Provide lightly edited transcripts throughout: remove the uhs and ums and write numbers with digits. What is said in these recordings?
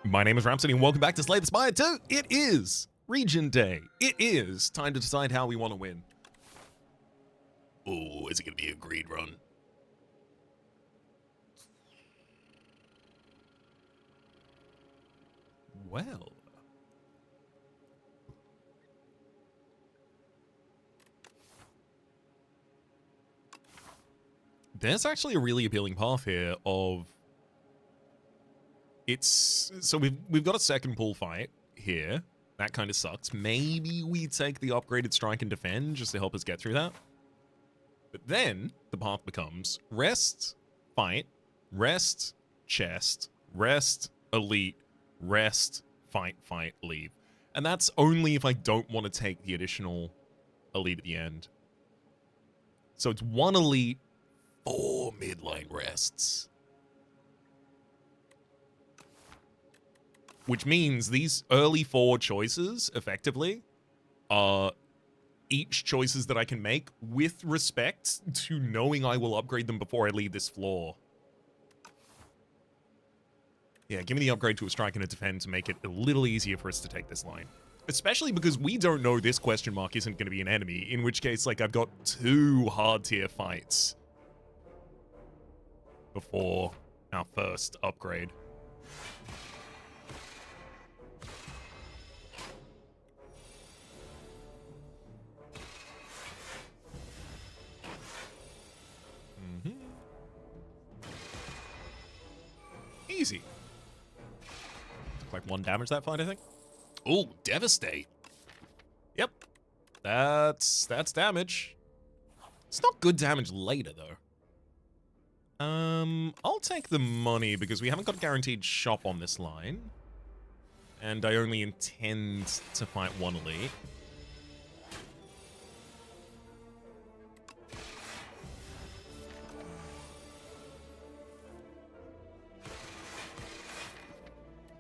My name is Rhapsody and welcome back to Slay the Spire 2. It is Region Day. It is time to decide how we want to win. Oh, is it going to be a greed run? Well. There's actually a really appealing path here of... So we've got a second pool fight here. That kind of sucks. Maybe we take the upgraded strike and defend just to help us get through that. But then the path becomes rest, fight, rest, chest, rest, elite, rest, fight, fight, leave. And that's only if I don't want to take the additional elite at the end. So it's 1 elite, 4 midline rests. Which means these early 4 choices, effectively, are each choices that I can make with respect to knowing I will upgrade them before I leave this floor. Yeah, give me the upgrade to a strike and a defend to make it a little easier for us to take this line. Especially because we don't know this question mark isn't going to be an enemy, in which case, like, I've got 2 hard tier fights before our first upgrade. Easy. Took like 1 damage that fight, I think. Oh, devastate. Yep. That's damage. It's not good damage later, though. I'll take the money because we haven't got a guaranteed shop on this line. And I only intend to fight 1 elite.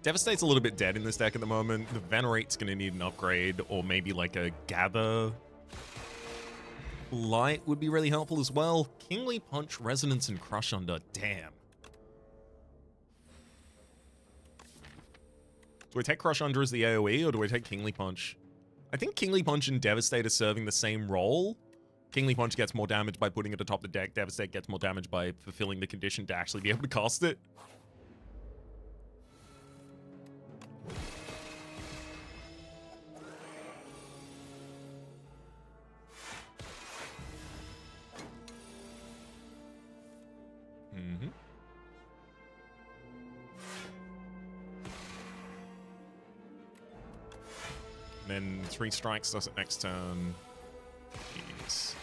Devastate's a little bit dead in this deck at the moment. The Venerate's going to need an upgrade, or maybe like a Gather Light would be really helpful as well. Kingly Punch, Resonance, and Crush Under. Damn. Do I take Crush Under as the AoE, or do I take Kingly Punch? I think Kingly Punch and Devastate are serving the same role. Kingly Punch gets more damage by putting it atop the deck. Devastate gets more damage by fulfilling the condition to actually be able to cast it. Then 3 strikes does it next turn. Jeez.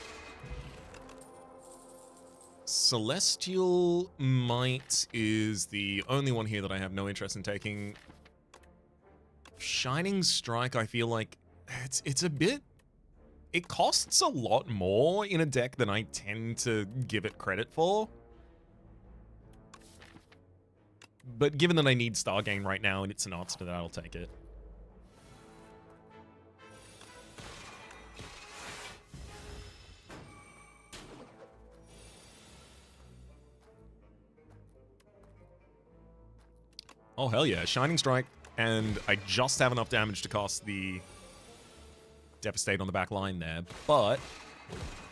Celestial Might is the only one here that I have no interest in taking. Shining Strike, I feel like it's a bit... It costs a lot more in a deck than I tend to give it credit for. But given that I need Star Gain right now and it's an answer to that, I'll take it. Oh, hell yeah. Shining Strike, and I just have enough damage to cast the Devastate on the back line there, but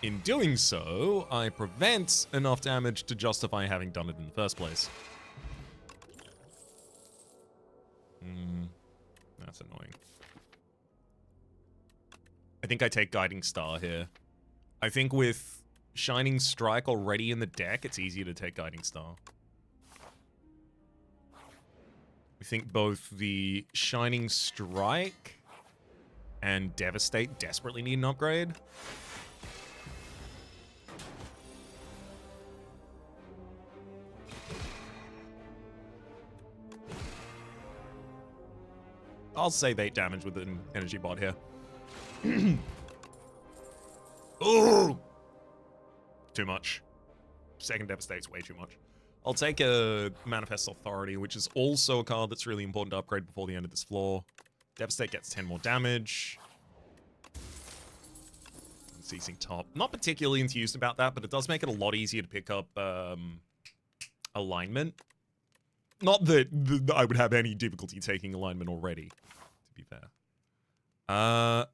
in doing so, I prevent enough damage to justify having done it in the first place. That's annoying. I think I take Guiding Star here. I think with Shining Strike already in the deck, it's easier to take Guiding Star. I think both the Shining Strike and Devastate desperately need an upgrade. I'll save 8 damage with an energy bot here. Oh! Too much. Second Devastate's way too much. I'll take a Manifest Authority, which is also a card that's really important to upgrade before the end of this floor. Devastate gets 10 more damage. Ceasing Top. Not particularly enthused about that, but it does make it a lot easier to pick up alignment. Not that I would have any difficulty taking alignment already, to be fair.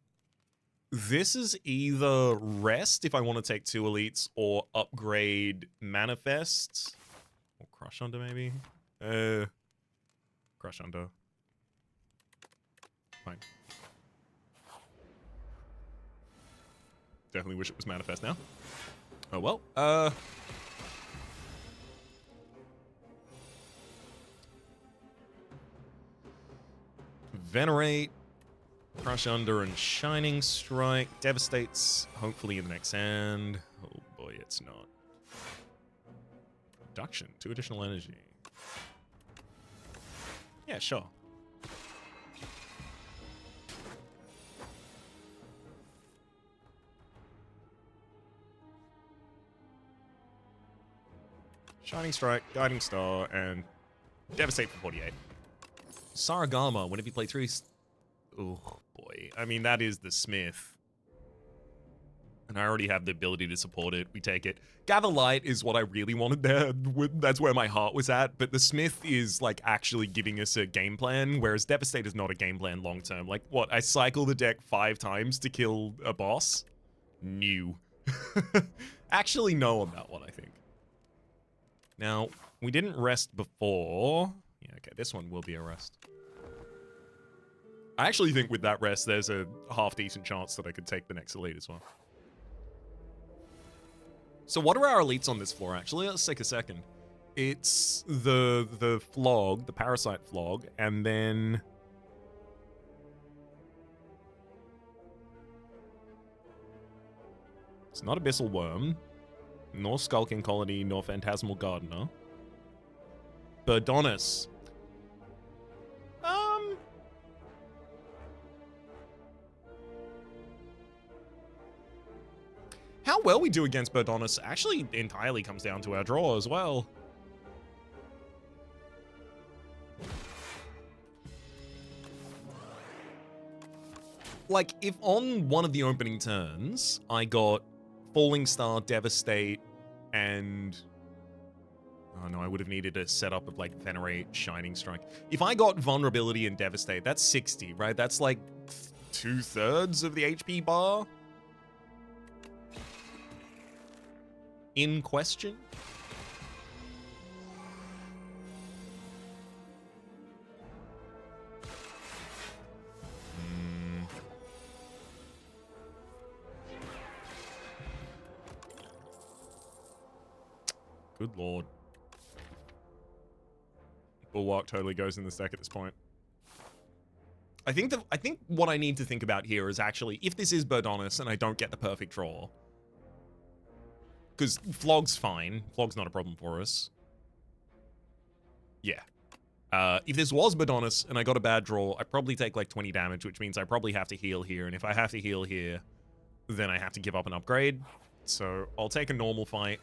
This is either rest if I want to take 2 elites, or upgrade manifest. Or crush under, maybe? Crush under. Fine. Definitely wish it was manifest now. Oh well. Venerate, Crush Under, and Shining Strike. Devastates, hopefully in the next hand. Oh boy, it's not. Reduction, 2 additional energy. Yeah, sure. Shining Strike, Guiding Star, and Devastate for 48. Saragama, whenever you play 3... Oh, boy. I mean, that is the Smith. And I already have the ability to support it. We take it. Gather Light is what I really wanted there. That's where my heart was at. But the Smith is, like, actually giving us a game plan, whereas Devastate is not a game plan long-term. Like, what? I cycle the deck 5 times to kill a boss? New. Actually, no on that one, I think. Now, we didn't rest before. Yeah, okay, this one will be a rest. I actually think with that rest, there's a half-decent chance that I could take the next elite as well. So what are our elites on this floor, actually? Let's take a second. It's the flog, the parasite flog, and then... It's not Abyssal Worm, nor Skulking Colony, nor Phantasmal Gardener. Birdonis. How well we do against Birdonis actually entirely comes down to our draw as well. Like, if on one of the opening turns, I got Falling Star, Devastate, and... Oh no, I would have needed a setup of, like, Venerate, Shining Strike. If I got Vulnerability and Devastate, that's 60, right? That's, like, 2/3 of the HP bar in question. Good lord. Bulwark totally goes in the deck at this point. I think what I need to think about here is actually, if this is Birdonis and I don't get the perfect draw, because Flog's fine. Flog's not a problem for us. Yeah. If this was Birdonis and I got a bad draw, I probably take like 20 damage, which means I probably have to heal here. And if I have to heal here, then I have to give up an upgrade. So I'll take a normal fight.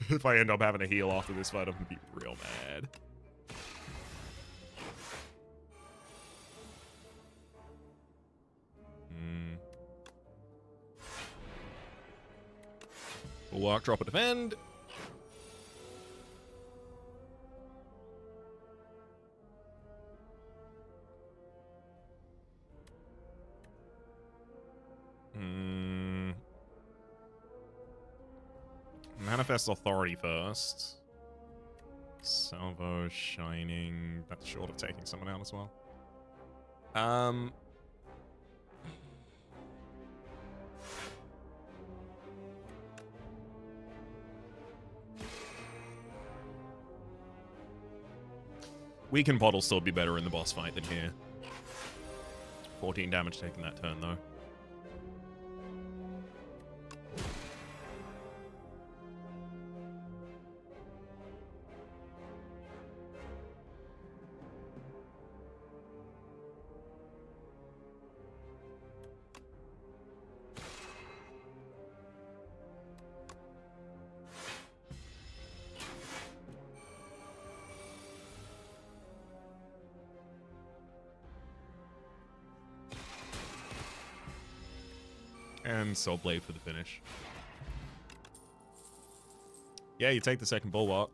If I end up having to heal after this fight, I'm gonna be real mad. Bulwark, drop a defend. Manifest Authority first. Salvo, Shining. That's short of taking someone out as well. Weakened Pot will still be better in the boss fight than here. 14 damage taken that turn, though. And Soul Blade for the finish. Yeah, you take the second Bulwark.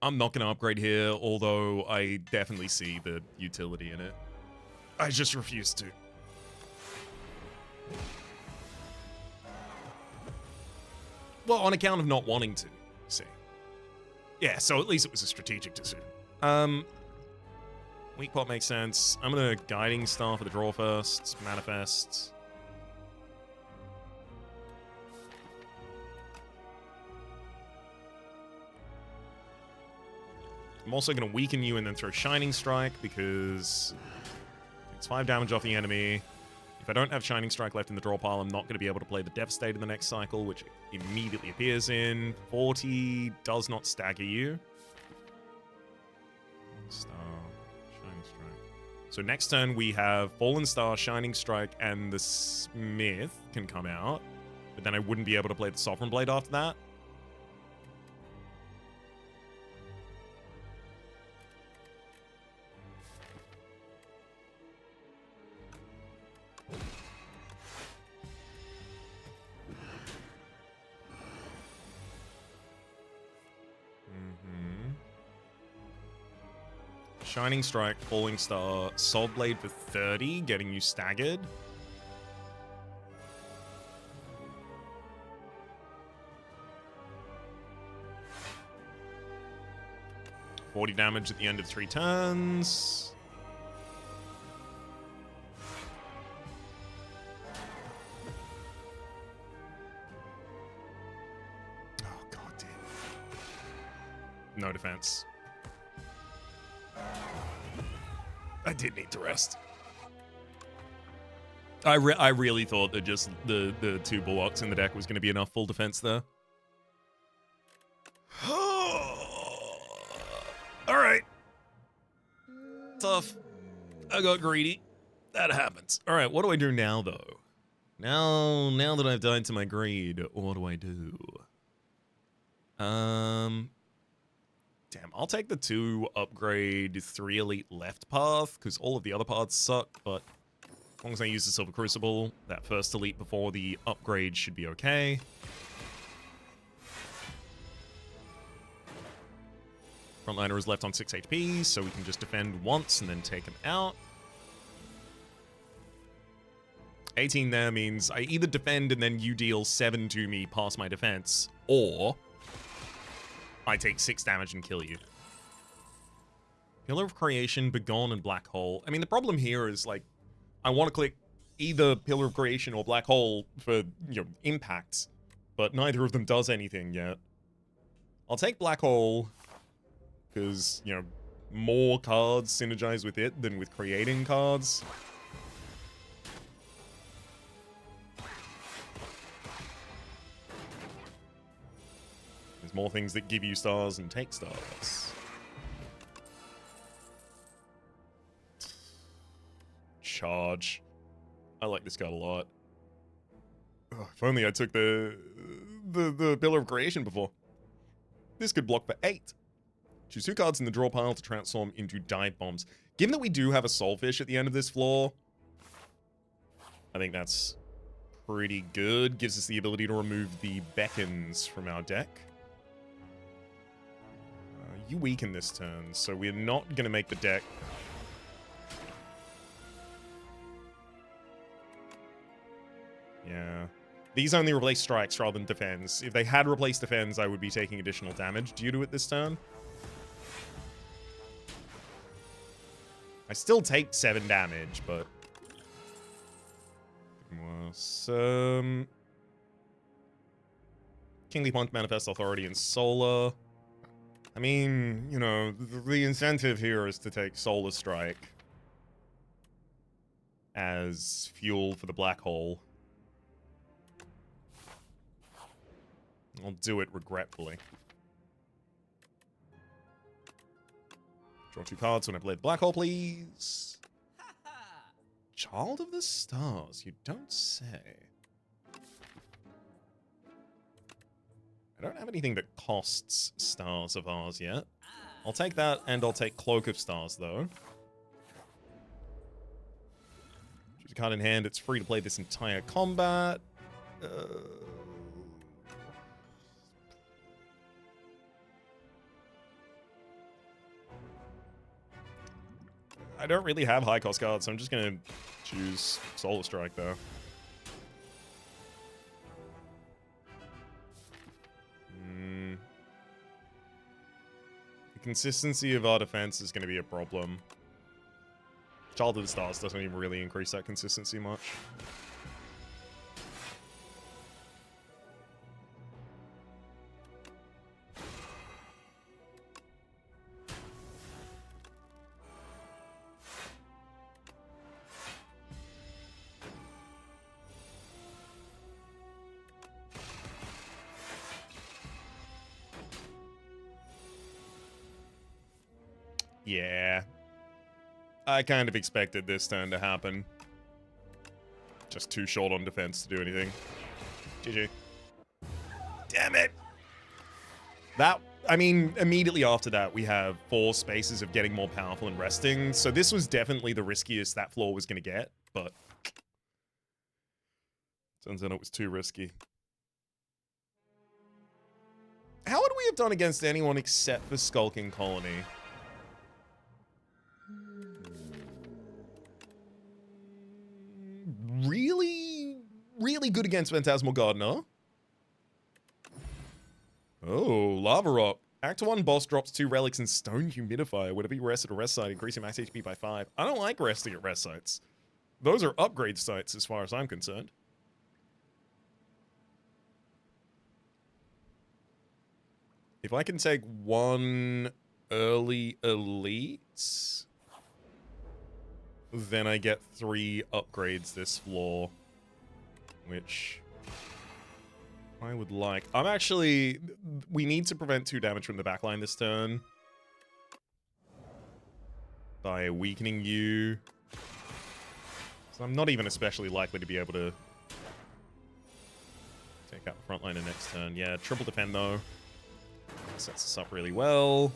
I'm not going to upgrade here, although I definitely see the utility in it. I just refuse to. Well, on account of not wanting to, see. Yeah, so at least it was a strategic decision. Weak pot makes sense. I'm gonna Guiding Star for the draw first. Manifest. I'm also gonna weaken you and then throw Shining Strike because it's 5 damage off the enemy. If I don't have Shining Strike left in the draw pile, I'm not going to be able to play the Devastate in the next cycle, which immediately appears in. 40 does not stagger you. Star, Shining Strike. So next turn we have Fallen Star, Shining Strike, and the Smith can come out. But then I wouldn't be able to play the Sovereign Blade after that. Shining Strike, Falling Star, Soul Blade for 30, getting you staggered. $40 damage at the end of 3 turns. Oh, god damn. No defense. I did need to rest. I really thought that just the 2 Bullocks in the deck was going to be enough full defense there. Alright. Tough. I got greedy. That happens. Alright, what do I do now, though? Now that I've died to my greed, what do I do? Damn, I'll take the 2 upgrade 3 elite left path, because all of the other paths suck, but as long as I use the Silver Crucible, that first elite before the upgrade should be okay. Frontliner is left on 6 HP, so we can just defend once and then take him out. 18 there means I either defend and then you deal 7 to me past my defense, or I take 6 damage and kill you. Pillar of Creation, Begone, and Black Hole. I mean, the problem here is, like, I want to click either Pillar of Creation or Black Hole for, impacts, but neither of them does anything yet. I'll take Black Hole, because, more cards synergize with it than with creating cards. There's more things that give you stars and take stars. Charge. I like this card a lot. Oh, if only I took the Pillar of Creation before. This could block for 8. Choose 2 cards in the draw pile to transform into dive bombs. Given that we do have a Soulfish at the end of this floor, I think that's pretty good. Gives us the ability to remove the Beckons from our deck. You weaken this turn, so we're not going to make the deck. Yeah. These only replace strikes rather than defense. If they had replaced defense, I would be taking additional damage due to it this turn. I still take 7 damage, but... Kingly Punch, Manifest Authority, and Solar. I mean, the incentive here is to take Solar Strike as fuel for the Black Hole. I'll do it regretfully. Draw 2 cards when I play the Black Hole, please. Child of the Stars, you don't say. I don't have anything that costs Stars of ours yet. I'll take that, and I'll take Cloak of Stars, though. Choose a card in hand. It's free to play this entire combat. I don't really have high cost cards, so I'm just gonna choose Solar Strike though. The consistency of our defense is gonna be a problem. Child of the Stars doesn't even really increase that consistency much. Yeah. I kind of expected this turn to happen. Just too short on defense to do anything. GG. Damn it! That, I mean, immediately after that, we have 4 spaces of getting more powerful and resting, so this was definitely the riskiest that floor was going to get, but turns out it was too risky. How would we have done against anyone except for Skulking Colony? Really good against Phantasmal Gardener. Oh, Lava Rock. Act 1 boss drops 2 relics and Stone Humidifier. Whenever you rest at a rest site, increasing max HP by 5. I don't like resting at rest sites. Those are upgrade sites as far as I'm concerned. If I can take 1 early elite, then I get 3 upgrades this floor, which I would like. I'm actually... We need to prevent 2 damage from the backline this turn by weakening you. So I'm not even especially likely to be able to take out the front liner next turn. Yeah, triple defend though. Sets us up really well.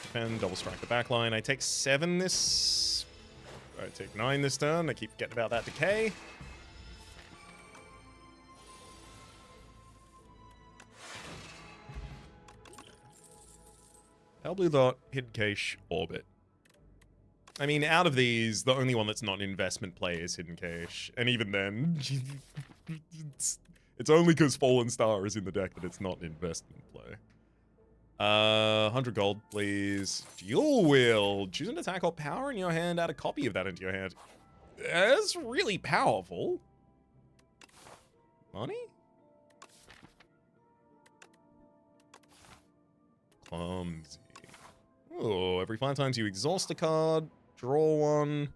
Defend, double strike the backline. I take 7 this... I take 9 this turn. I keep forgetting about that decay. Blue Dot, Hidden Cache, Orbit. I mean, out of these, the only one that's not an investment play is Hidden Cache. And even then, it's only because Fallen Star is in the deck that it's not an investment play. 100 gold, please. Dual Wield. Choose an attack or power in your hand. Add a copy of that into your hand. That's really powerful. Money? Clumsy. Oh, every 5 times you exhaust a card, draw 1.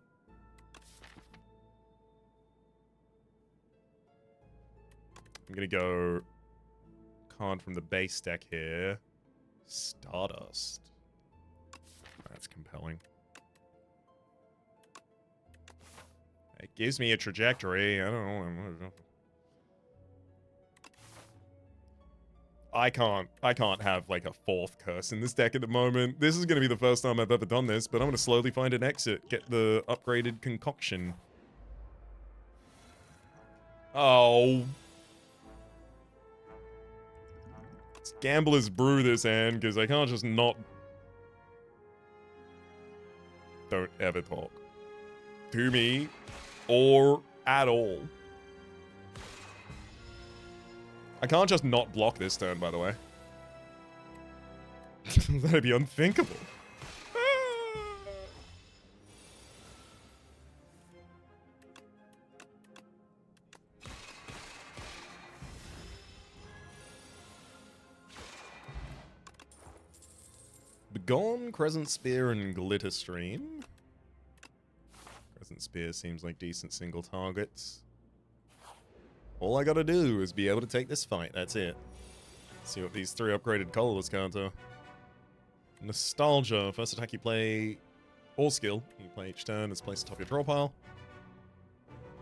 I'm gonna go card from the base deck here. Stardust. That's compelling. It gives me a trajectory. I don't know. I can't have like a 4th curse in this deck at the moment. This is going to be the first time I've ever done this, but I'm going to slowly find an exit. Get the upgraded concoction. Oh. It's Gambler's Brew this hand, because I can't just not... Don't ever talk to me or at all. I can't just not block this turn, by the way. That'd be unthinkable. Begone, Crescent Spear, and Glitter Stream. Crescent Spear seems like decent single targets. All I gotta do is be able to take this fight, that's it. Let's see what these 3 upgraded colorless cards are. Nostalgia. First attack you play, or skill, you play each turn is placed atop your draw pile.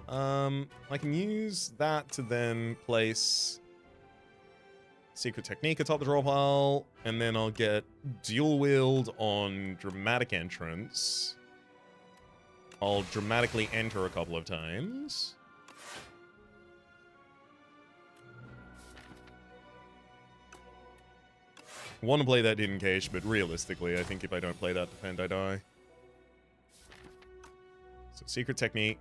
I can use that to then place Secret Technique atop the draw pile, and then I'll get Dual Wield on Dramatic Entrance. I'll dramatically enter a couple of times. Want to play that hidden cache, but realistically, I think if I don't play that defend, I die. So secret technique.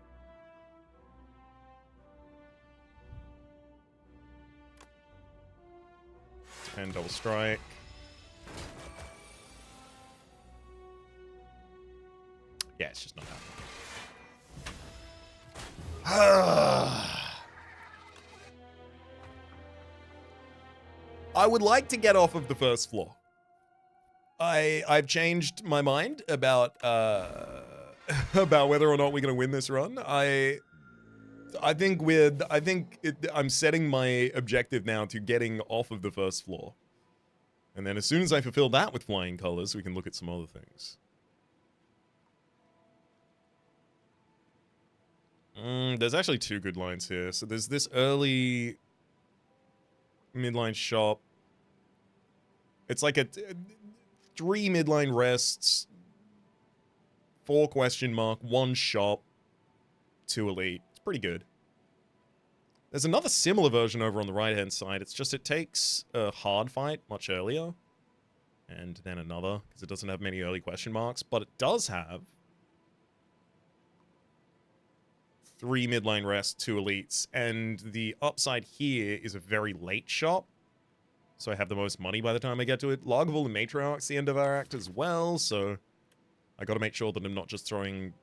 And double strike. Yeah, it's just not happening. I would like to get off of the first floor. I've changed my mind about about whether or not we're gonna win this run. I'm setting my objective now to getting off of the first floor. And then as soon as I fulfill that with flying colors, we can look at some other things. There's actually two good lines here. So there's this early midline shop. It's like a 3 midline rests, 4 question mark, 1 shop, 2 elite. It's pretty good. There's another similar version over on the right-hand side. It's just it takes a hard fight much earlier. And then another, because it doesn't have many early question marks. But it does have 3 midline rests, 2 elites. And the upside here is a very late shop. So I have the most money by the time I get to it. Lagavulin and Matriarch's the end of our act as well, so I gotta make sure that I'm not just throwing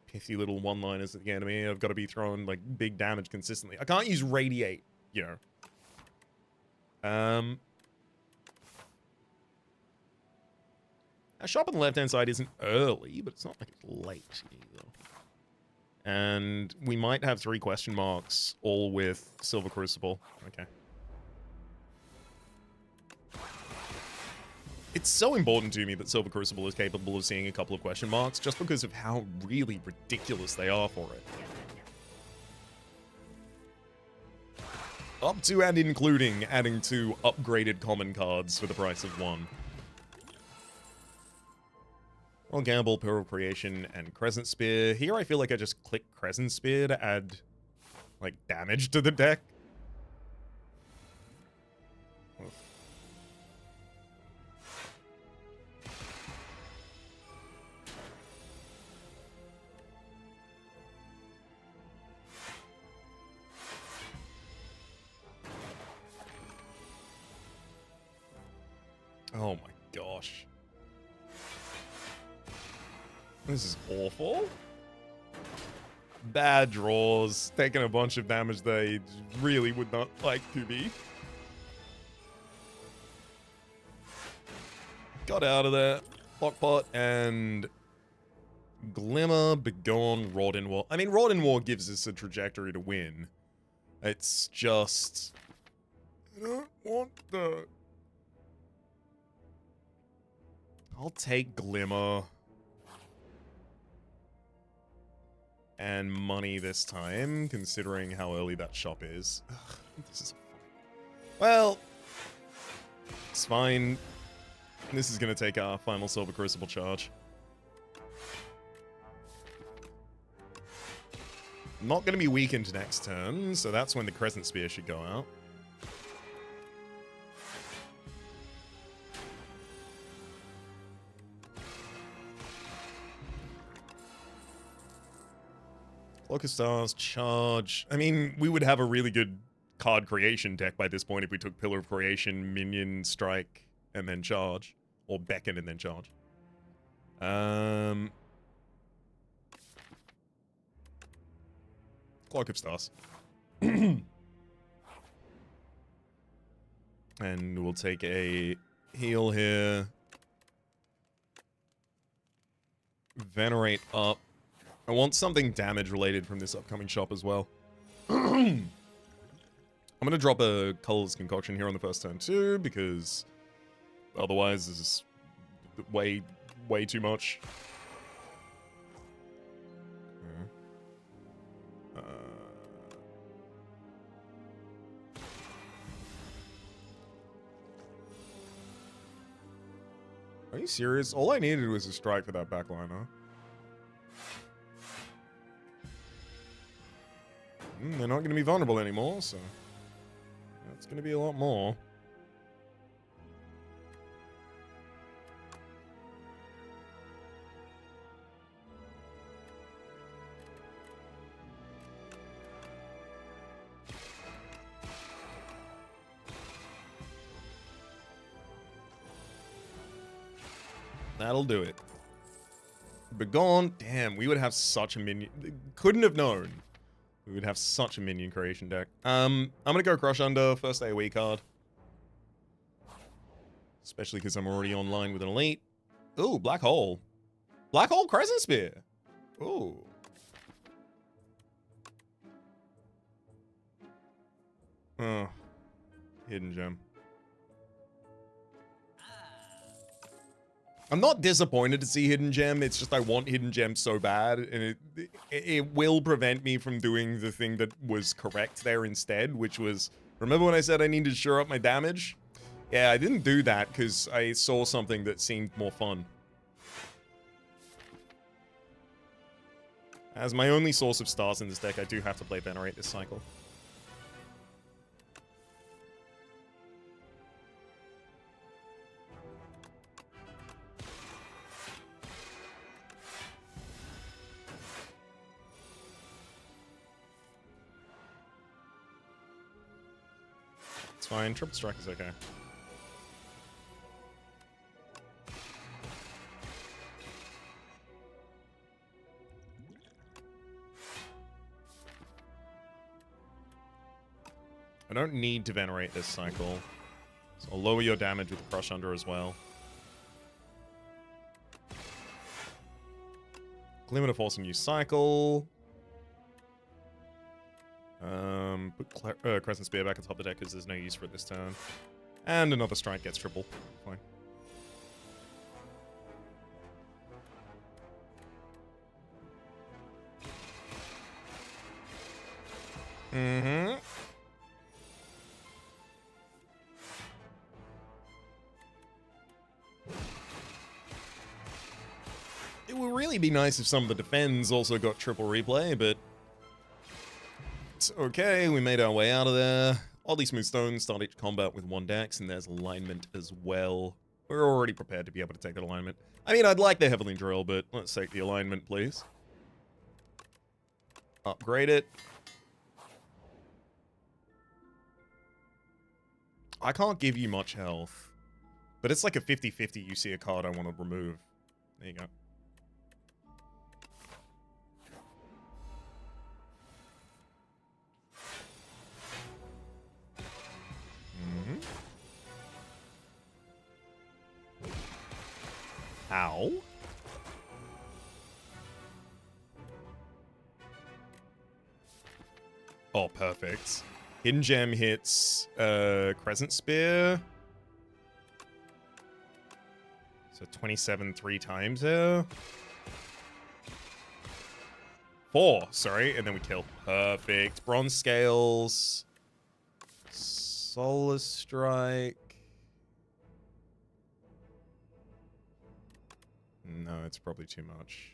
pithy little one-liners at the enemy. I've got to be throwing, like, big damage consistently. I can't use Radiate, you know. Our shop on the left-hand side isn't early, but it's not like it's late either. And we might have 3 question marks, all with Silver Crucible. Okay. It's so important to me that Silver Crucible is capable of seeing a couple of question marks just because of how really ridiculous they are for it. Up to and including adding 2 upgraded common cards for the price of 1. I'll gamble Pearl of Creation and Crescent Spear. Here I feel like I just click Crescent Spear to add, like, damage to the deck. Oh my gosh. This is awful. Bad draws. Taking a bunch of damage they really would not like to be. Got out of there. Lockpot and Glimmer, Begone, Rod in War. I mean, Rod in War gives us a trajectory to win. It's just... I don't want the... I'll take Glimmer. And money this time, considering how early that shop is. Ugh, this is... Well... It's fine. This is going to take our final Silver Crucible charge. Not going to be weakened next turn, so that's when the Crescent Spear should go out. Cloak of Stars, charge. I mean, we would have a really good card creation deck by this point if we took Pillar of Creation, Minion, Strike, and then charge. Or Beckon and then charge. Cloak of Stars. And we'll take a heal here. Venerate up. I want something damage related from this upcoming shop as well. I'm going to drop a Colorless Concoction here on the first turn too, because otherwise this is way too much. Are you serious? All I needed was a strike for that backliner. They're not going to be vulnerable anymore, so it's going to be a lot more. That'll do it. Begone. Damn, we would have such a minion. Couldn't have known. We would have such a minion creation deck. I'm gonna go Crush Under, first AoE card. Especially because I'm already online with an elite. Ooh, Black Hole. Black Hole Crescent Spear. Ooh. Oh. Hidden Gem. I'm not disappointed to see Hidden Gem, it's just I want Hidden Gem so bad, and it will prevent me from doing the thing that was correct there instead, which was, remember when I said I needed to shore up my damage? Yeah, I didn't do that because I saw something that seemed more fun. As my only source of stars in this deck, I do have to play Venerate this cycle. It's fine, Triple Strike is okay. I don't need to Venerate this cycle, so I'll lower your damage with Crush Under as well. Glimmer to force a new cycle. Put Crescent Spear back on top of the deck because there's no use for it this turn. And another strike gets triple. Fine. Mm-hmm. It would really be nice if some of the defends also got triple replay, but it's okay. We made our way out of there. Oddly Smooth Stone, start each combat with 1 dex, and there's alignment as well. We're already prepared to be able to take that alignment. I mean, I'd like the Heavenly Drill, but let's take the alignment, please. Upgrade it. I can't give you much health, but it's like a 50-50 you see a card I want to remove. There you go. Ow. Oh, perfect. Hidden Gem hits Crescent Spear. So 27 3 times here. 4, sorry, and then we kill. Perfect. Bronze Scales. Solar Strike. No, it's probably too much.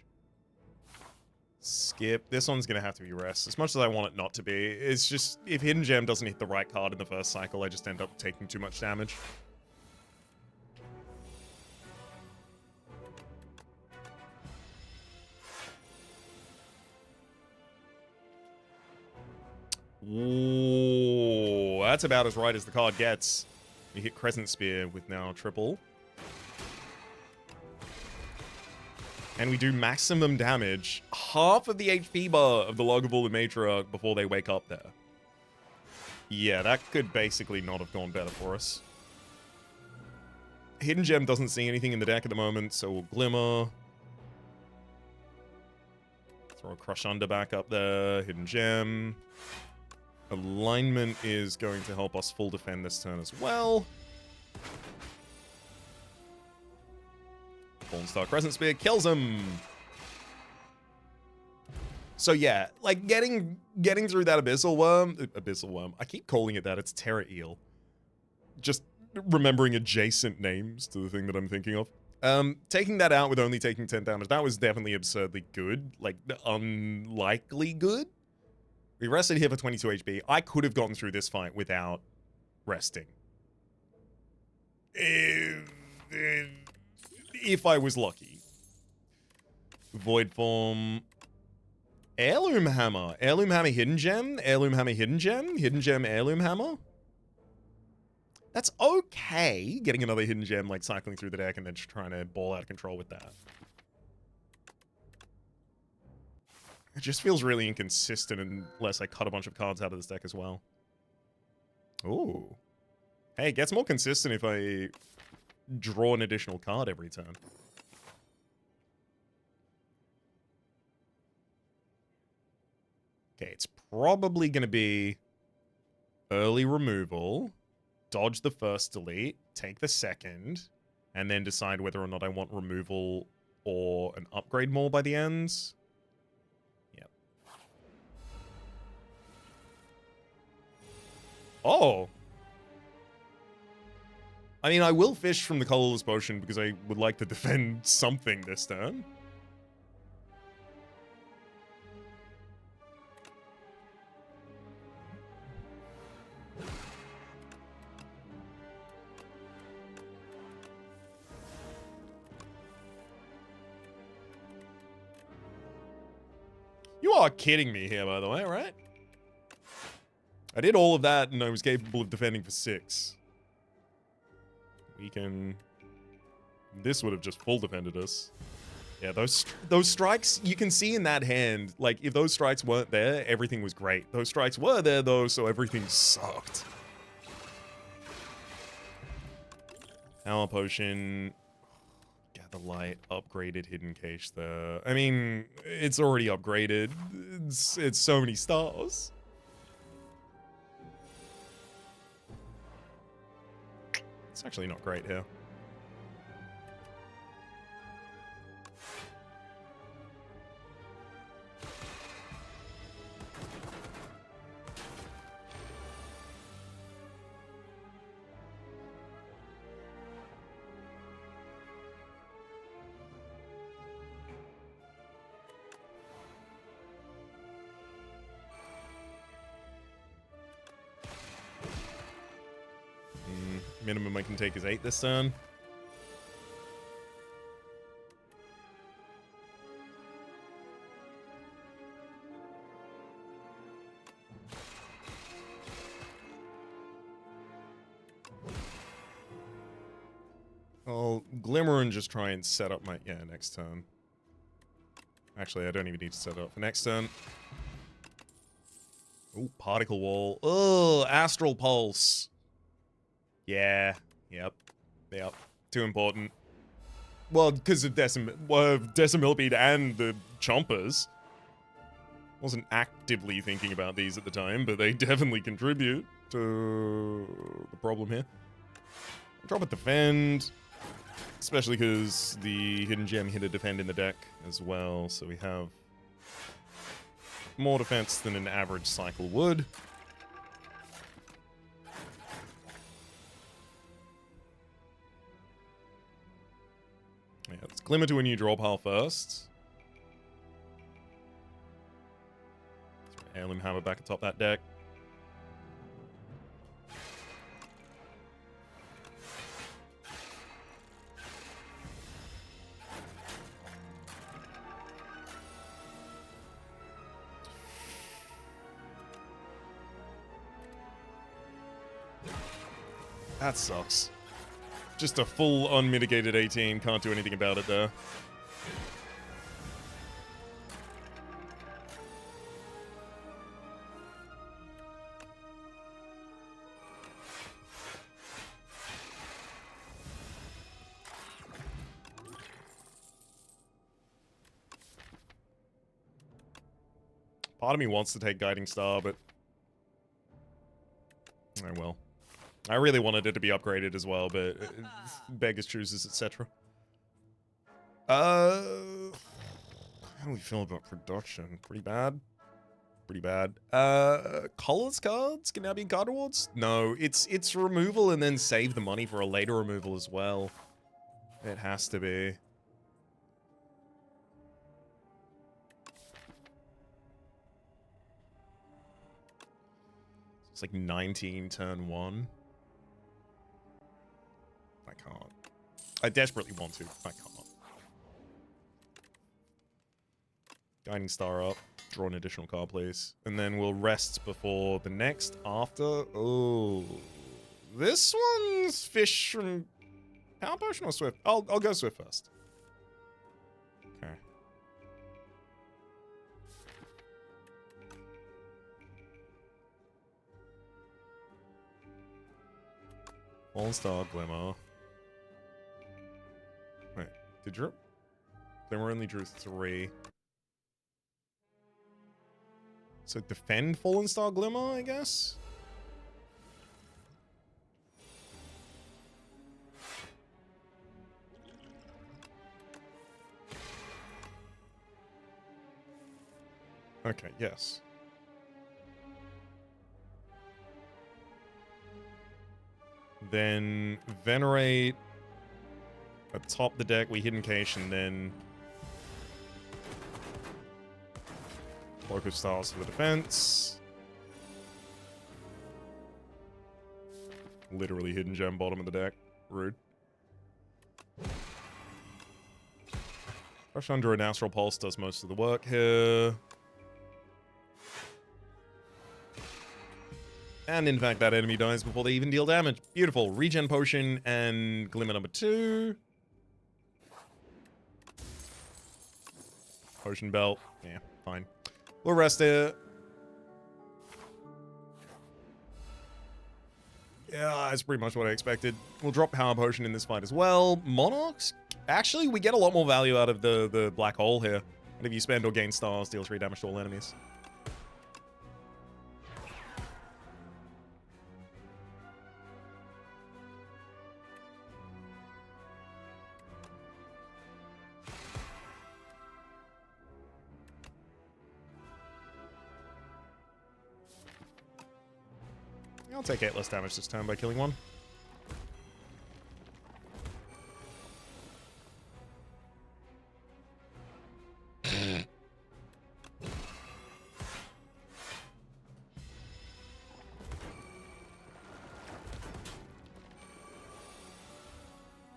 Skip. This one's going to have to be rest. As much as I want it not to be, it's just, if Hidden Gem doesn't hit the right card in the first cycle, I just end up taking too much damage. Ooh, that's about as right as the card gets. You hit Crescent Spear with now triple. And we do maximum damage. Half of the HP bar of the Loggable and Matriarch before they wake up there. Yeah, that could basically not have gone better for us. Hidden Gem doesn't see anything in the deck at the moment, so we'll Glimmer. Throw a Crush Under back up there. Hidden Gem. Alignment is going to help us full defend this turn as well. Fallen Star Crescent Spear kills him. So yeah, like getting through that Abyssal Worm. I keep calling it that. It's Terra Eel. Just remembering adjacent names to the thing that I'm thinking of. Taking that out with only taking 10 damage, that was definitely absurdly good. Like, unlikely good. We rested here for 22 HP. I could have gotten through this fight without resting. If I was lucky. Void Form. Heirloom Hammer. Heirloom Hammer, Hidden Gem. Heirloom Hammer, Hidden Gem. Hidden Gem, Heirloom Hammer. That's okay, getting another hidden gem, like cycling through the deck and then just trying to ball out of control with that. It just feels really inconsistent unless I cut a bunch of cards out of this deck as well. Ooh. Hey, it gets more consistent if I draw an additional card every turn. Okay, it's probably going to be early removal, dodge the first delete, take the second, and then decide whether or not I want removal or an upgrade more by the end. Yep. Oh! I mean, I will fish from the colorless potion because I would like to defend something this turn. You are kidding me here, by the way, right? I did all of that and I was capable of defending for 6. We can... This would have just full defended us. Yeah, those strikes, you can see in that hand, like, if those strikes weren't there, everything was great. Those strikes were there, though, so everything sucked. Power Potion... Gather Light, upgraded Hidden Cache there. I mean, it's already upgraded. It's so many stars. It's actually not great here. Minimum I can take is 8 this turn. I'll Glimmer and just try and set up my... Yeah, next turn. Actually, I don't even need to set it up for next turn. Oh, Particle Wall. Oh, Astral Pulse. Yeah. Yep. Too important. Well, because of Decimillipede and the Chompers. Wasn't actively thinking about these at the time, but they definitely contribute to the problem here. Drop a Defend. Especially because the Hidden Gem hit a Defend in the deck as well, so we have more defense than an average cycle would. Yeah, let's Glimmer to a new draw pile first. Heirloom Hammer back atop that deck. That sucks. Just a full unmitigated 18. Can't do anything about it there. Part of me wants to take Guiding Star, but... oh well. I really wanted it to be upgraded as well, but beggars, chooses, etc. How do we feel about production? Pretty bad. Pretty bad. Colors cards can now be in card rewards? No, it's removal and then save the money for a later removal as well. It has to be. It's like 19 turn 1. I can't. I desperately want to. I can't. Guiding Star up. Draw an additional card, please. And then we'll rest before the next after. Oh. This one's fish from Power Potion or Swift? I'll go Swift first. Okay. Fallen Star Glimmer. Wait, did you? Glimmer only drew 3. So defend Fallen Star Glimmer, I guess? Okay, yes. Then Venerate. Atop the deck, we Hidden Cache, and then Local Styles for the defense. Literally Hidden Gem bottom of the deck. Rude. Crush under an Astral Pulse does most of the work here. And in fact, that enemy dies before they even deal damage. Beautiful. Regen Potion and Glimmer number 2. Potion Belt. Yeah, fine. We'll rest here. Yeah, that's pretty much what I expected. We'll drop Power Potion in this fight as well. Monarchs? Actually, we get a lot more value out of the Black Hole here. And if you spend or gain stars, deal 3 damage to all enemies. I'll take 8 less damage this turn by killing one.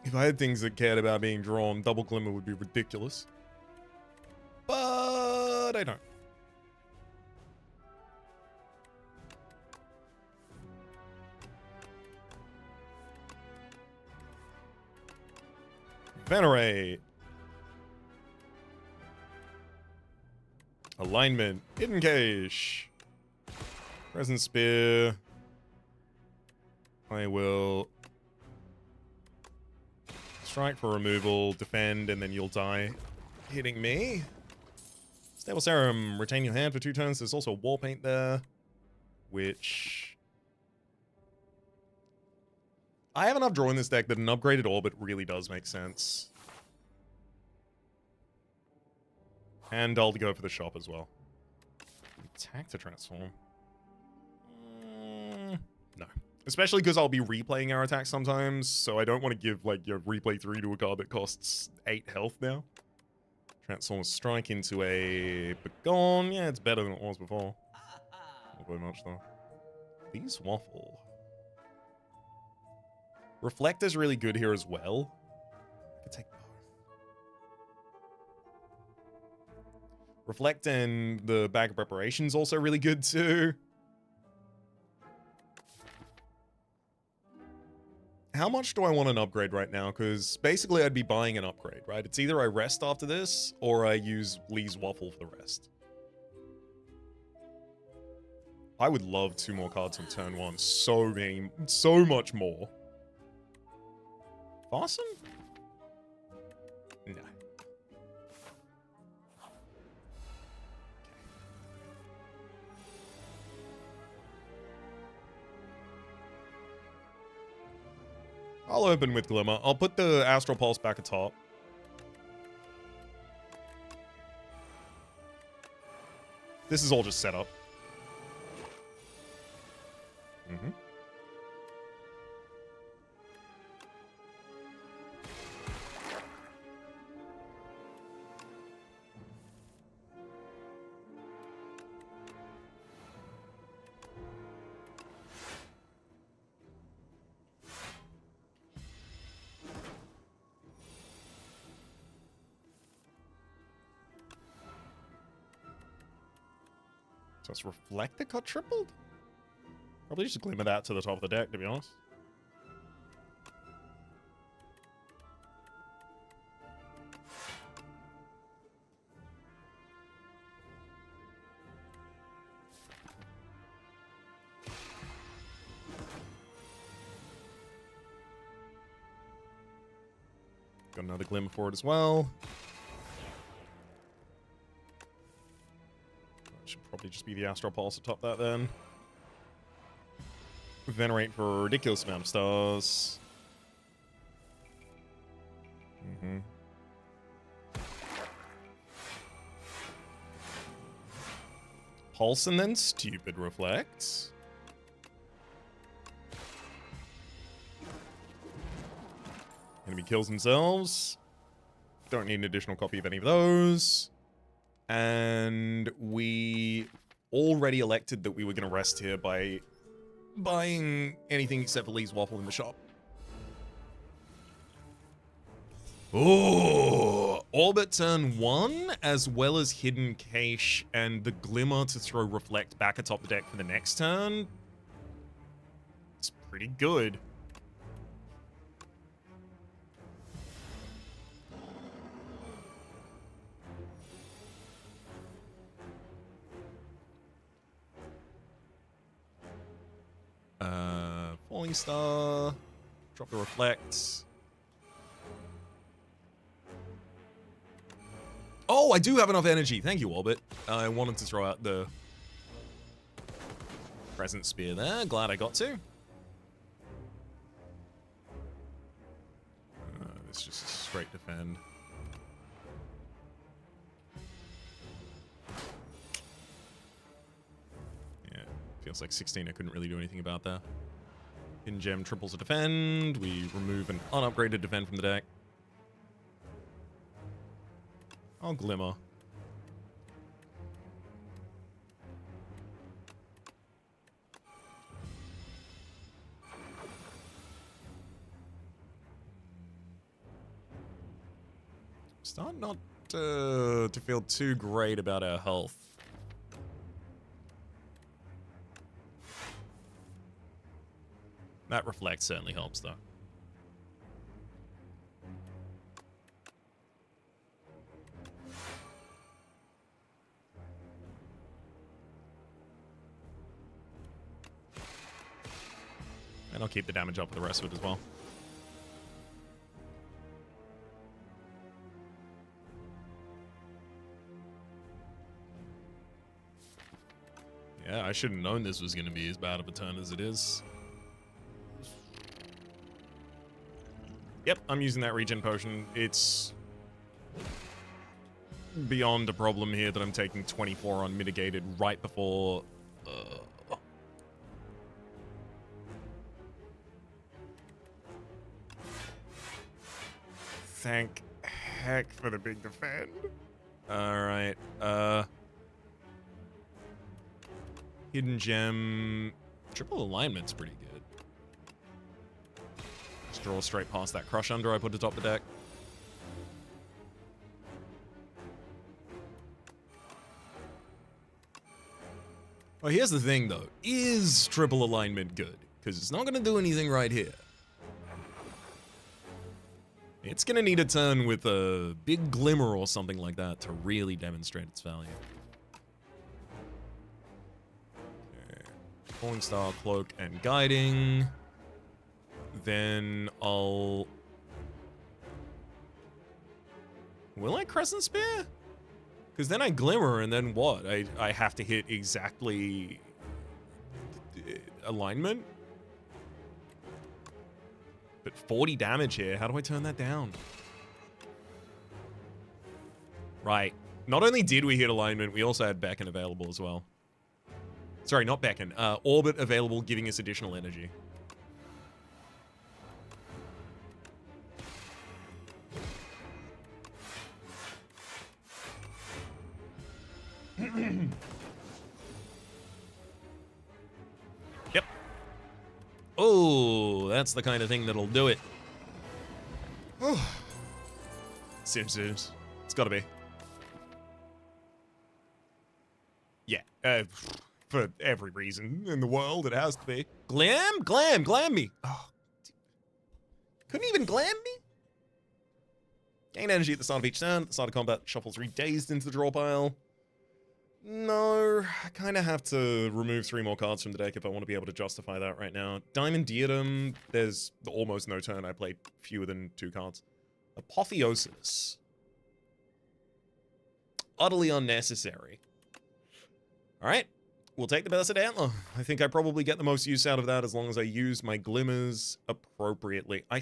If I had things that cared about being drawn, Double Glimmer would be ridiculous. But I don't. Venerate. Alignment. Hidden Cache. Present Spear. I will strike for removal, defend, and then you'll die hitting me. Stable Serum. Retain your hand for 2 turns. There's also a War Paint there, which I have enough draw in this deck that an upgraded orbit really does make sense. And I'll go for the shop as well. Attack to transform. No. Especially because I'll be replaying our attacks sometimes, so I don't want to give, like, your replay 3 to a card that costs 8 health now. Transform a strike into a Begone. Yeah, it's better than it was before. Not very much, though. These waffle. Reflect is really good here as well. I could take both. Reflect and the Bag of Preparation's also really good too. How much do I want an upgrade right now? Because basically I'd be buying an upgrade, right? It's either I rest after this or I use Lee's Waffle for the rest. I would love 2 more cards on turn 1. So much more. Fasten? No. I'll open with Glimmer. I'll put the Astral Pulse back atop. This is all just set up. Mm-hmm. Does Reflect that got tripled? Probably just Glimmer that to the top of the deck, to be honest. Got another Glimmer for it as well. Should probably just be the Astral Pulse to top that then. Venerate for a ridiculous amount of stars. Pulse and then Stupid Reflects. Enemy kills themselves. Don't need an additional copy of any of those. And we already elected that we were going to rest here by buying anything except for Lee's Waffle in the shop. Oh, Orbit turn 1, as well as Hidden Cache and the Glimmer to throw Reflect back atop the deck for the next turn. It's pretty good. Falling Star, drop the Reflect. Oh, I do have enough energy. Thank you, Orbit. I wanted to throw out the Present Spear there. Glad I got to. It's just straight defend. Yeah, feels like 16. I couldn't really do anything about that. Hidden Gem triples a defend. We remove an unupgraded defend from the deck. I'll Glimmer. Start not to feel too great about our health. That Reflect certainly helps, though. And I'll keep the damage up for the rest of it as well. Yeah, I should have known this was going to be as bad of a turn as it is. Yep, I'm using that regen potion. It's beyond a problem here that I'm taking 24 unmitigated right before... Thank heck for the big defend. Alright, Hidden Gem... Triple Alignment's pretty good. Just draw straight past that Crush Under I put atop the deck. Well, here's the thing, though. Is Triple Alignment good? Because it's not going to do anything right here. It's going to need a turn with a big Glimmer or something like that to really demonstrate its value. Okay. Falling Star, Cloak, and Guiding. Then I'll... Will I Crescent Spear? Because then I Glimmer, and then what? I have to hit exactly... alignment? But 40 damage here. How do I turn that down? Right. Not only did we hit alignment, we also had Beckon available as well. Sorry, not Beckon. Orbit available, giving us additional energy. Yep. Oh, that's the kind of thing that'll do it. Sims. It's gotta be. Yeah, for every reason in the world, it has to be. Glam me. Oh, couldn't even glam me? Gain energy at the start of each turn. At the start of combat, shuffle 3 Dazed into the draw pile. No, I kind of have to remove 3 more cards from the deck if I want to be able to justify that right now. Diamond Diadem, there's almost no turn I played fewer than 2 cards. Apotheosis. Utterly unnecessary. Alright, we'll take the Berserk Antler. I think I probably get the most use out of that as long as I use my glimmers appropriately. I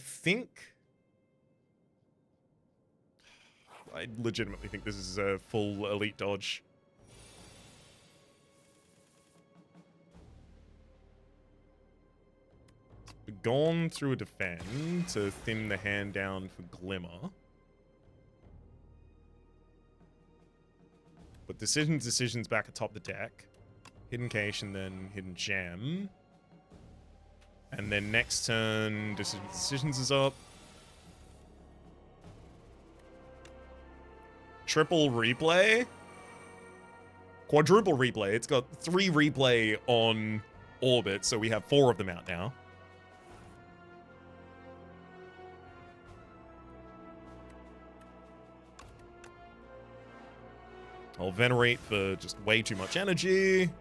legitimately think this is a full elite dodge. Gone through a defend to thin the hand down for Glimmer. But decisions back atop the deck. Hidden Cache and then Hidden Gem. And then next turn, decisions is up. Triple replay? Quadruple replay. It's got 3 replay on orbit, so we have 4 of them out now. I'll Venerate for just way too much energy.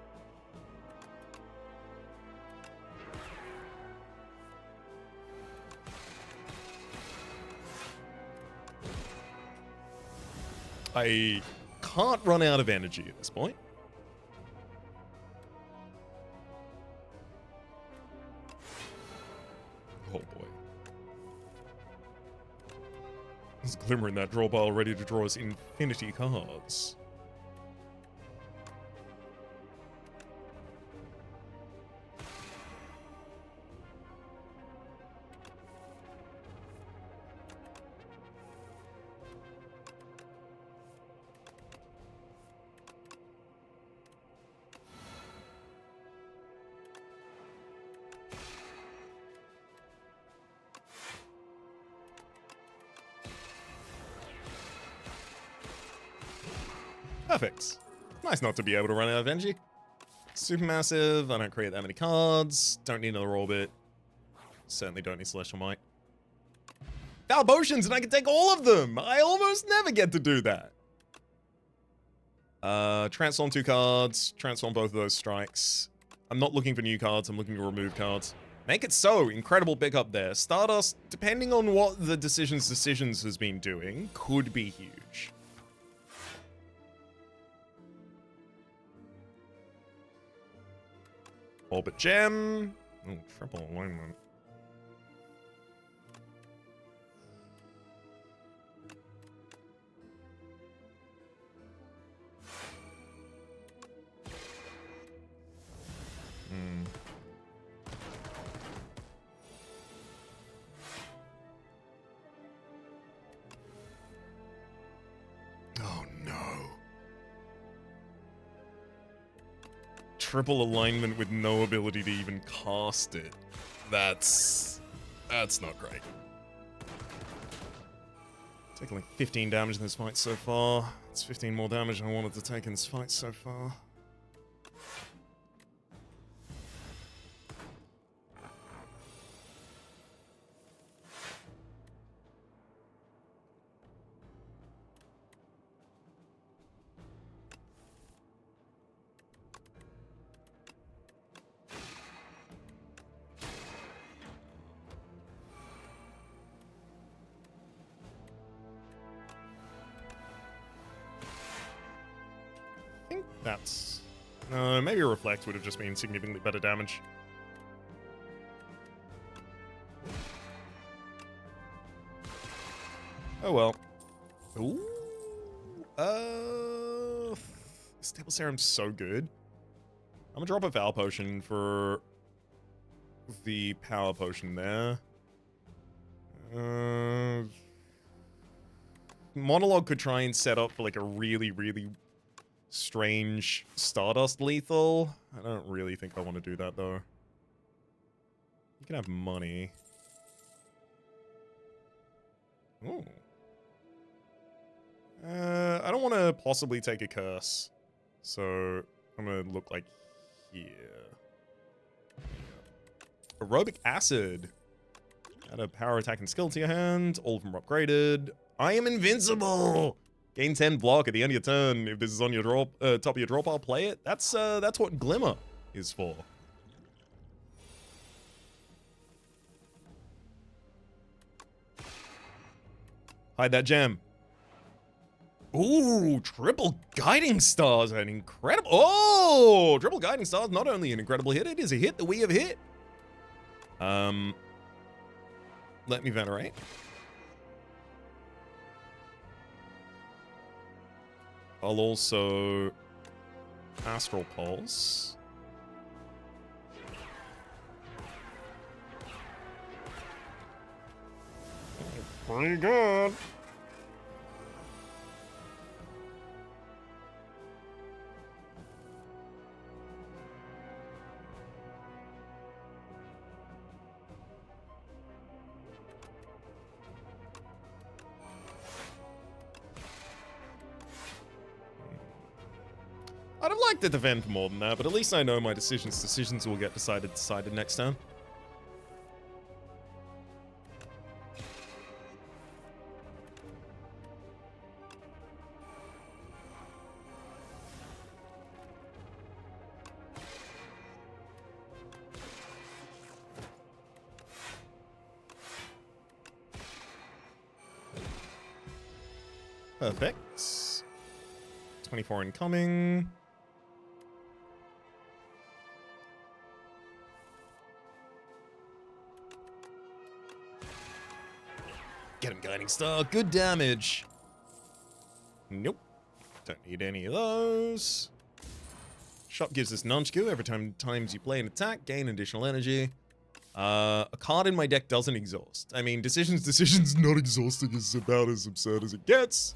I can't run out of energy at this point. Oh boy. There's Glimmer in that draw pile ready to draw us infinity cards. Perfect. Nice not to be able to run out of energy. Supermassive. I don't create that many cards. Don't need another orbit. Certainly don't need Celestial Might. Foul Potions, and I can take all of them! I almost never get to do that. Transform 2 cards. Transform both of those strikes. I'm not looking for new cards. I'm looking to remove cards. Make it so. Incredible pickup there. Stardust, depending on what the Decisions has been doing, could be huge. Orbit Gem. Oh, triple alignment. Oh no. Triple alignment with no ability to even cast it. That's not great. Taking like 15 damage in this fight so far. It's 15 more damage than I wanted to take in this fight so far. That's... maybe a Reflect would have just been significantly better damage. Oh well. Ooh. Stable Serum's so good. I'm gonna drop a Foul Potion for the Power Potion there. Monologue could try and set up for like a really, really strange Stardust lethal. I don't really think I want to do that though. You can have money. Ooh. I don't want to possibly take a curse. So I'm gonna look like here. Aerobic Acid. Add a power attack and skill to your hand. All of them are upgraded. I am invincible! Gain 10 block at the end of your turn. If this is on your draw, top of your draw pile, play it. That's what Glimmer is for. Hide that gem. Ooh, triple guiding stars. An incredible... Oh, triple guiding stars. Not only an incredible hit, it is a hit that we have hit. Let me venerate. I'll also Astral Pulse. Pretty good. I'd have liked to defend more than that, but at least I know my decisions. Decisions will get decided next turn. Perfect. 24 incoming. Get him, Guiding Star. Good damage. Nope. Don't need any of those. Shot gives us Nunchku every times you play an attack. Gain additional energy. A card in my deck doesn't exhaust. I mean, decisions not exhausting is about as absurd as it gets.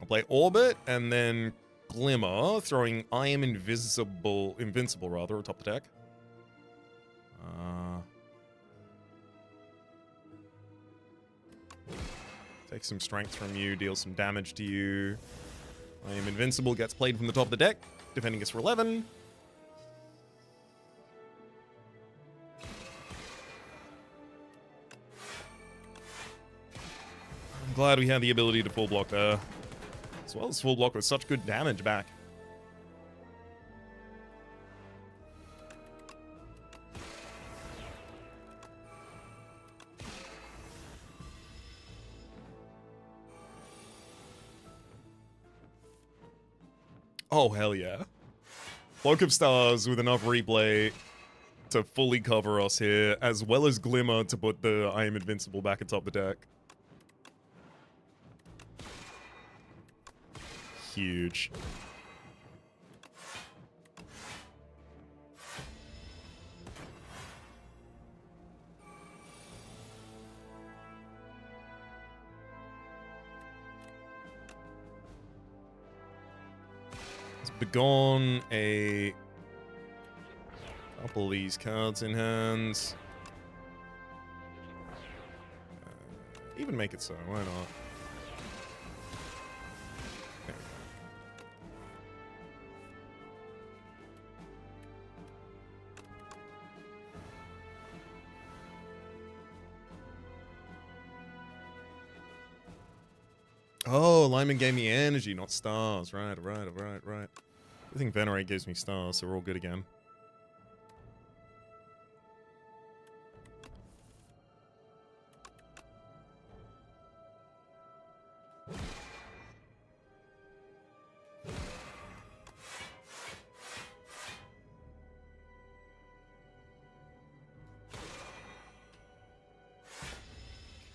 I'll play Orbit and then Glimmer, throwing I am invincible rather, atop the deck. Take some strength from you, deal some damage to you. I am invincible, gets played from the top of the deck, defending us for 11. I'm glad we had the ability to full block there. As well as full block with such good damage back. Oh, hell yeah. Cloak of Stars with enough replay to fully cover us here, as well as Glimmer to put the I am invincible back atop the deck. Huge. Let's begone a couple of these cards in hands. Even make it so, why not? Oh, Lyman gave me energy, not stars. Right. I think Venerate gives me stars, so we're all good again.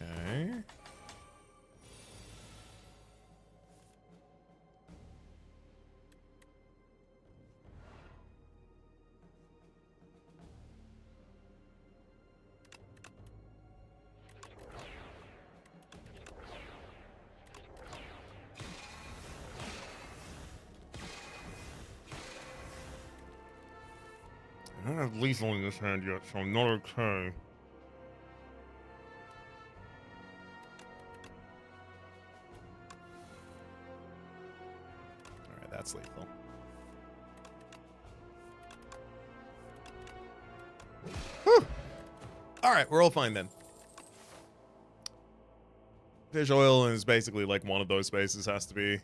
Okay. I don't have lethal in this hand yet, so I'm not okay. Alright, that's lethal. Whew! Alright, we're all fine then. Fish oil is basically like one of those spaces has to be.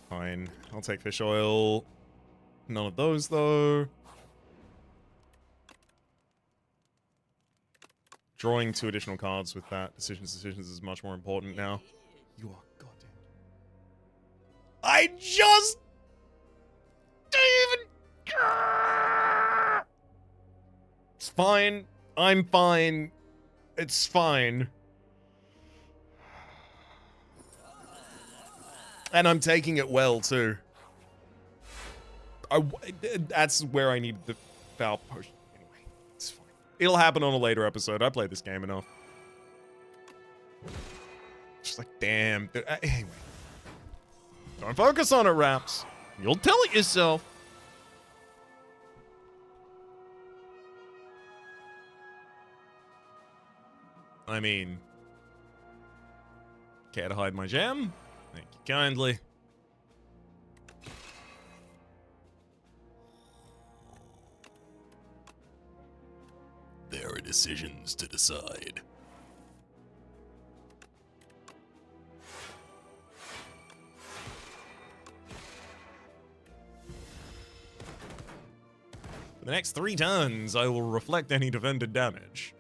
Fine. I'll take fish oil. None of those, though. Drawing 2 additional cards with that. Decisions is much more important now. You are goddamn. I just don't even. It's fine. I'm fine. It's fine. And I'm taking it well, too. That's where I need the foul potion. Anyway, it's fine. It'll happen on a later episode. I played this game enough. Just like, damn. Anyway. Don't focus on it, Raps. You'll tell it yourself. I mean, care to hide my gem? Thank you kindly. There are decisions to decide. For the next 3 turns, I will reflect any defended damage.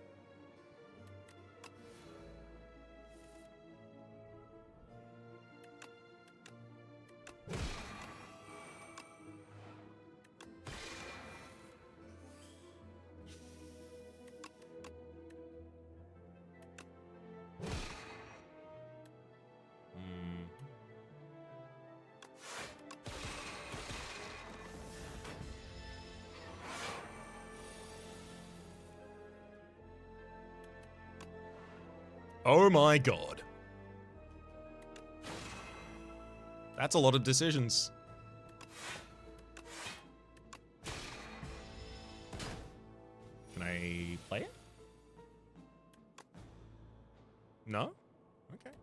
Oh my god. That's a lot of decisions. Can I play it? No? Okay.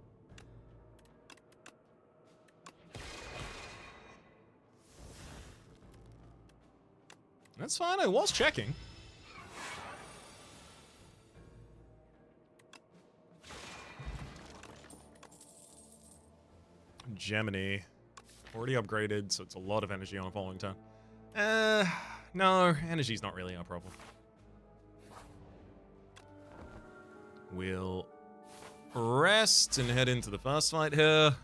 That's fine, I was checking. Gemini. Already upgraded, so it's a lot of energy on a following turn. No, energy's not really our problem. We'll rest and head into the first fight here.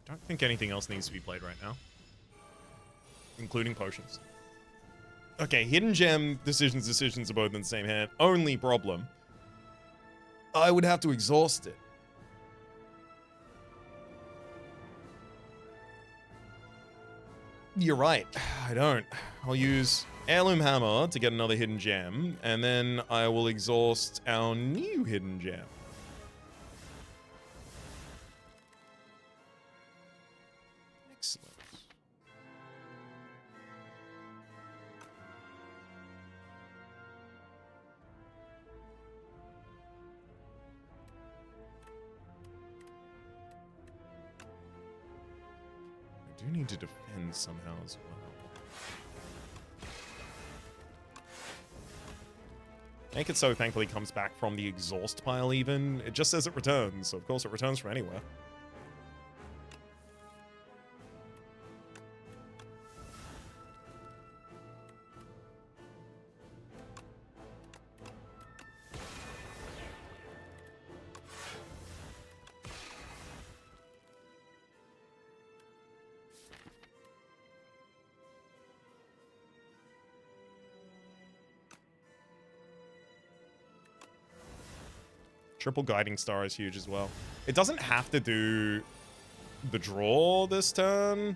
I don't think anything else needs to be played right now. Including potions. Okay, hidden gem, decisions are both in the same hand. Only problem. I would have to exhaust it. You're right. I don't. I'll use Heirloom Hammer to get another hidden gem, and then I will exhaust our new hidden gem. Excellent. I do need to defend somehow as well. Make It So thankfully comes back from the exhaust pile even. It just says it returns, so of course it returns from anywhere. Triple Guiding Star is huge as well. It doesn't have to do the draw this turn. It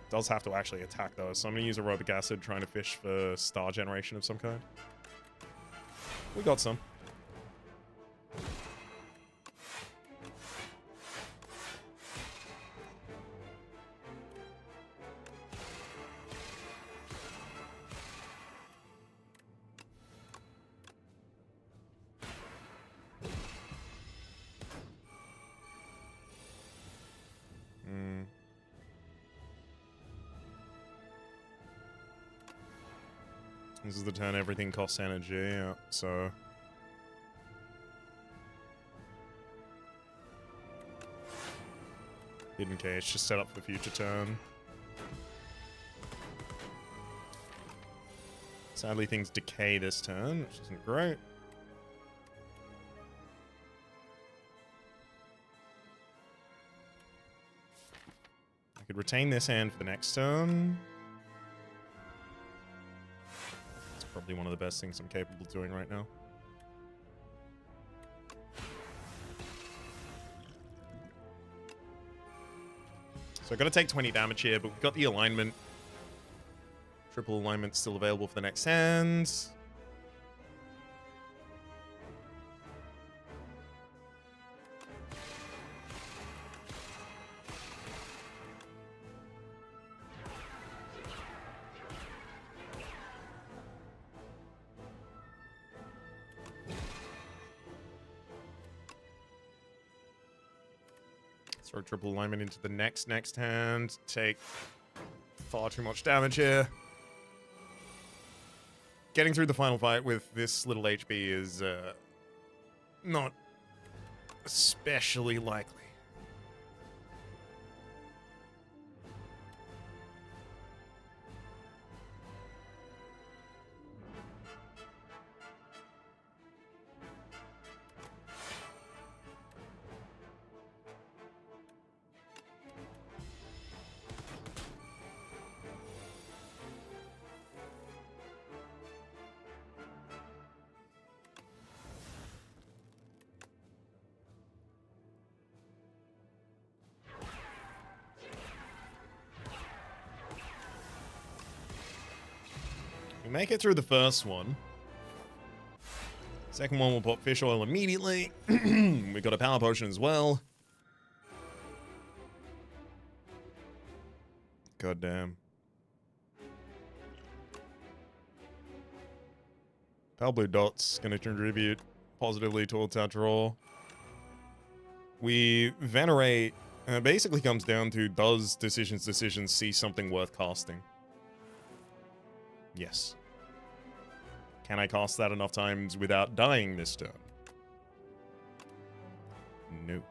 does have to actually attack though, so I'm going to use Aerobic Acid trying to fish for star generation of some kind. We got some. This is the turn everything costs energy, yeah, so... Hidden Cage, just set up for the future turn. Sadly, things decay this turn, which isn't great. I could retain this hand for the next turn. It's probably one of the best things I'm capable of doing right now. So I've got to take 20 damage here, but we've got the alignment. Triple alignment still available for the next hand. Throw triple alignment into the next hand. Take far too much damage here. Getting through the final fight with this little HP is not especially likely. We make it through the first one. Second one will pop fish oil immediately. We got a power potion as well. God damn. Pale blue dot's gonna contribute positively towards our draw. We venerate, and it basically comes down to, does decisions see something worth casting? Yes. Can I cast that enough times without dying this turn? No.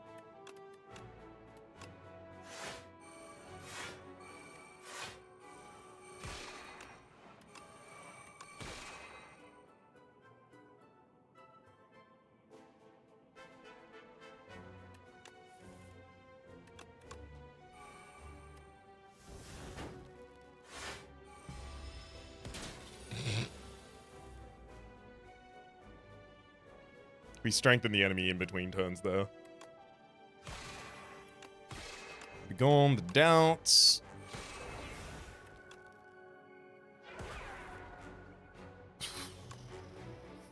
We strengthen the enemy in between turns, though. We go on the doubts.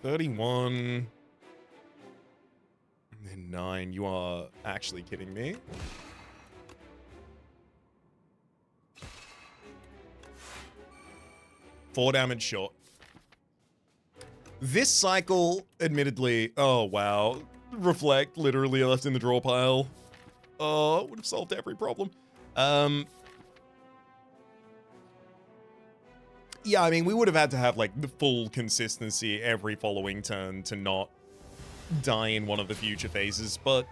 $31. And then 9. You are actually kidding me. Four damage short. This cycle, admittedly, oh wow. Reflect, literally left in the draw pile. Oh, would have solved every problem. Yeah, I mean, we would have had to have, like, the full consistency every following turn to not die in one of the future phases, but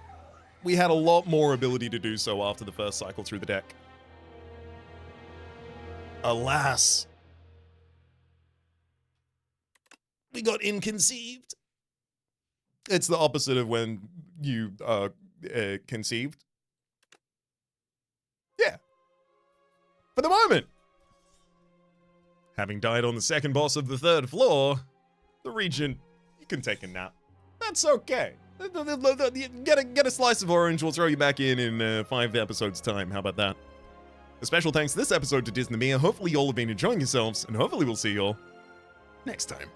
we had a lot more ability to do so after the first cycle through the deck. Alas. We got inconceived. It's the opposite of when you are conceived. Yeah. For the moment. Having died on the second boss of the third floor, the Regent, you can take a nap. That's okay. Get a slice of orange, we'll throw you back in 5 episodes' time. How about that? A special thanks this episode to Disney Mia. Hopefully you all have been enjoying yourselves, and hopefully we'll see you all next time.